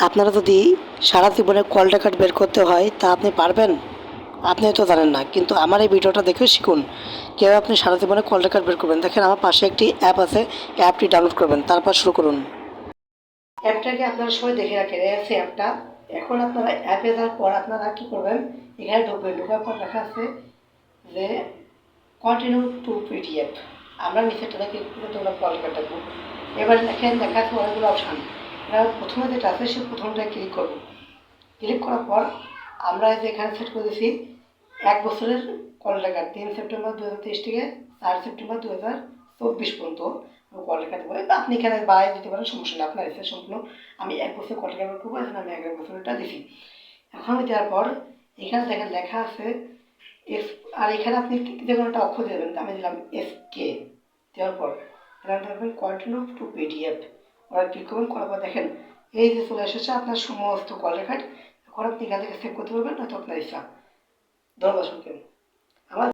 আপনারা যদি সারা জীবনে কল রেকর্ড বের করতে হয় তা আপনি পারবেন? আপনি হয়তো জানেন না, কিন্তু আমার এই ভিডিওটা দেখে শিখুন কীভাবে আপনি সারা জীবনে কল রেকর্ড বের করবেন। দেখেন আমার পাশে একটি অ্যাপ আছে, অ্যাপটি ডাউনলোড করবেন, তারপর শুরু করুন। অ্যাপটাকে আপনারা সবাই দেখে রাখেন, এই আছে অ্যাপটা। এখন আপনারা অ্যাপে যাওয়ার পর আপনারা কী করবেন, এখানে ঢুকবেন। ঢোকার পর লেখা আছে যে কন্টিনিউ টু পিডিএফ। আমরা নিচেরটাতে ক্লিক করে তোমরা কল রেকর্ড দেখবো। এবার দেখেন লেখা আছে অনেকগুলো অপশান। এবার প্রথমে যেটা আছে সে প্রথমটায় ক্লিক করবো। ক্লিক করার পর আমরা যে এখানে সেট করে দিয়েছি 1 বছরের কল রেকর্ড, 3 সেপ্টেম্বর 2023 থেকে 4 সেপ্টেম্বর 2024 পর্যন্ত কল রেকর্ড দেবো। আপনি এখানে বাড়াই দিতে পারেন, সমস্যা নেই, আপনার ইচ্ছা সম্পূর্ণ। আমি 1 বছর কল রেকর্ড করবো, এখন আমি 1 বছরটা দিছি। এখন আমি দেওয়ার পর এখানে দেখেন লেখা আছে এস, আর এখানে আপনি যে কোনো একটা অক্ষর দেবেন। আমি দিলাম SK। দেওয়ার পর এখানে দেখবেন কন্টিনিউ টু পিডিএফ, ওরা ক্লিক করবেন। করার পর দেখেন এই যে চলে এসেছে আপনার সমস্ত কল রেকর্ড। এখন আপনি এখান থেকে সেভ করতে পারবেন, নয়তো আপনার ইচ্ছা। ধন্যবাদ শুনবেন আমার